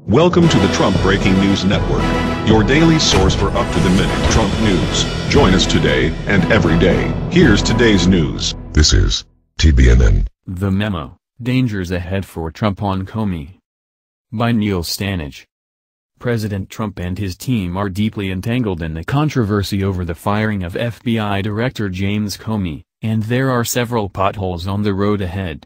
Welcome to the Trump Breaking News Network, your daily source for up-to-the-minute Trump news. Join us today and every day. Here's today's news. This is TBNN. The Memo, Dangers Ahead for Trump on Comey. By Neil Stanage. President Trump and his team are deeply entangled in the controversy over the firing of FBI Director James Comey, and there are several potholes on the road ahead.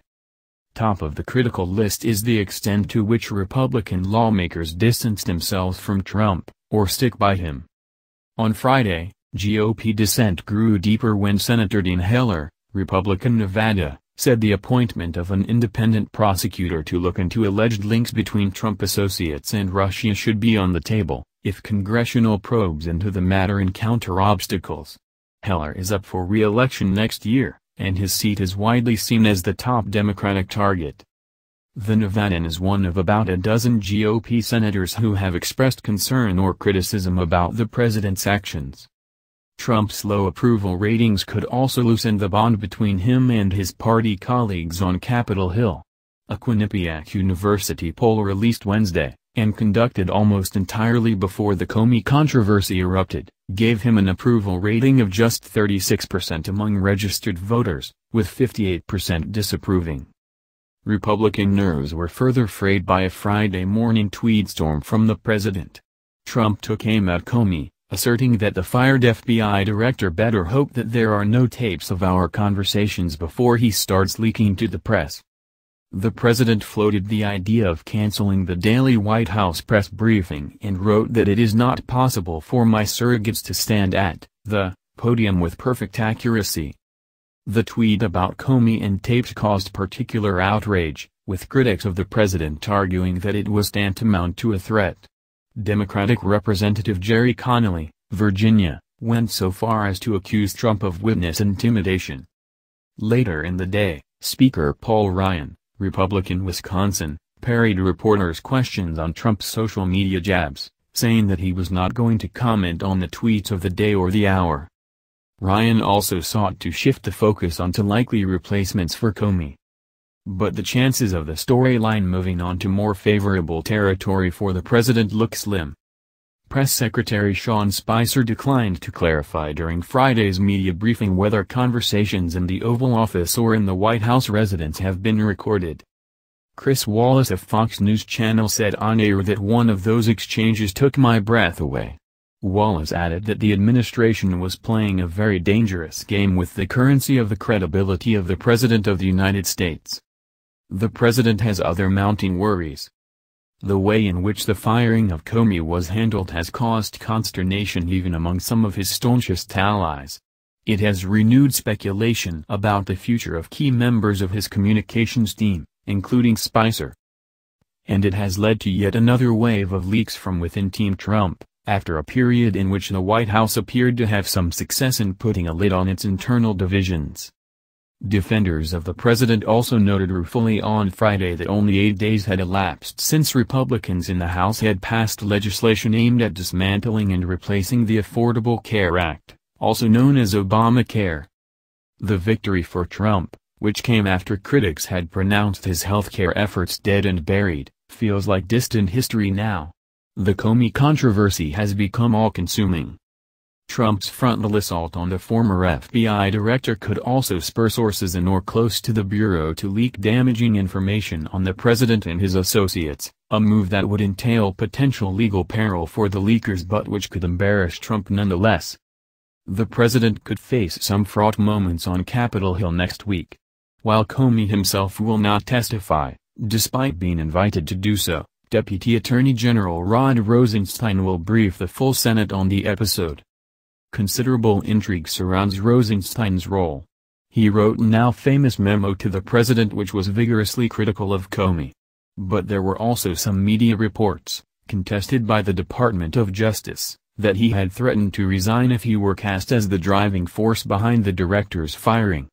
Top of the critical list is the extent to which Republican lawmakers distance themselves from Trump, or stick by him. On Friday, GOP dissent grew deeper when Senator Dean Heller, Republican Nevada, said the appointment of an independent prosecutor to look into alleged links between Trump associates and Russia should be on the table, if congressional probes into the matter encounter obstacles. Heller is up for re-election next year, and his seat is widely seen as the top Democratic target. The Nevadan is one of about a dozen GOP senators who have expressed concern or criticism about the president's actions. Trump's low approval ratings could also loosen the bond between him and his party colleagues on Capitol Hill. A Quinnipiac University poll released Wednesday, and conducted almost entirely before the Comey controversy erupted, gave him an approval rating of just 36% among registered voters, with 58% disapproving. Republican nerves were further frayed by a Friday morning tweet storm from the president. Trump took aim at Comey, asserting that the fired FBI director better hope that there are no tapes of our conversations before he starts leaking to the press. The president floated the idea of canceling the daily White House press briefing and wrote that it is not possible for my surrogates to stand at the podium with perfect accuracy. The tweet about Comey and tapes caused particular outrage, with critics of the president arguing that it was tantamount to a threat. Democratic Representative Jerry Connolly, Virginia, went so far as to accuse Trump of witness intimidation. Later in the day, Speaker Paul Ryan, Republican Wisconsin, parried reporters' questions on Trump's social media jabs, saying that he was not going to comment on the tweets of the day or the hour. Ryan also sought to shift the focus onto likely replacements for Comey. But the chances of the storyline moving on to more favorable territory for the president look slim. Press Secretary Sean Spicer declined to clarify during Friday's media briefing whether conversations in the Oval Office or in the White House residence have been recorded. Chris Wallace of Fox News Channel said on air that one of those exchanges took my breath away. Wallace added that the administration was playing a very dangerous game with the currency of the credibility of the President of the United States. The president has other mounting worries. The way in which the firing of Comey was handled has caused consternation even among some of his staunchest allies. It has renewed speculation about the future of key members of his communications team, including Spicer. And it has led to yet another wave of leaks from within Team Trump, after a period in which the White House appeared to have some success in putting a lid on its internal divisions. Defenders of the president also noted ruefully on Friday that only 8 days had elapsed since Republicans in the House had passed legislation aimed at dismantling and replacing the Affordable Care Act, also known as Obamacare. The victory for Trump, which came after critics had pronounced his healthcare efforts dead and buried, feels like distant history now. The Comey controversy has become all-consuming. Trump's frontal assault on the former FBI director could also spur sources in or close to the bureau to leak damaging information on the president and his associates, a move that would entail potential legal peril for the leakers but which could embarrass Trump nonetheless. The president could face some fraught moments on Capitol Hill next week. While Comey himself will not testify, despite being invited to do so, Deputy Attorney General Rod Rosenstein will brief the full Senate on the episode. Considerable intrigue surrounds Rosenstein's role. He wrote an now-famous memo to the president which was vigorously critical of Comey. But there were also some media reports, contested by the Department of Justice, that he had threatened to resign if he were cast as the driving force behind the director's firing.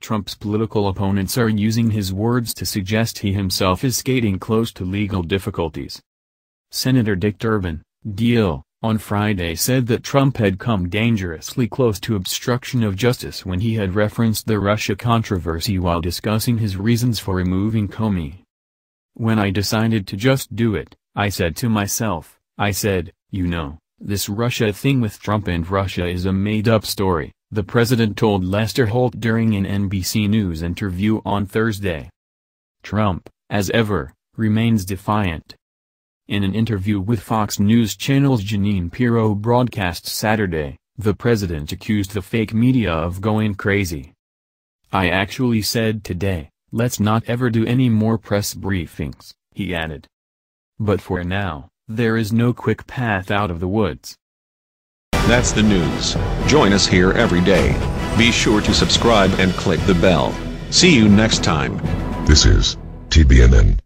Trump's political opponents are using his words to suggest he himself is skating close to legal difficulties. Senator Dick Durbin, DL, on Friday said that Trump had come dangerously close to obstruction of justice when he had referenced the Russia controversy while discussing his reasons for removing Comey. When I decided to just do it, I said to myself, this Russia thing with Trump and Russia is a made-up story, the president told Lester Holt during an NBC News interview on Thursday. Trump, as ever, remains defiant. In an interview with Fox News Channel's Jeanine Pirro broadcast Saturday, the president accused the fake media of going crazy. "I actually said today, let's not ever do any more press briefings," he added. "But for now, there is no quick path out of the woods." That's the news. Join us here every day. Be sure to subscribe and click the bell. See you next time. This is TBNN.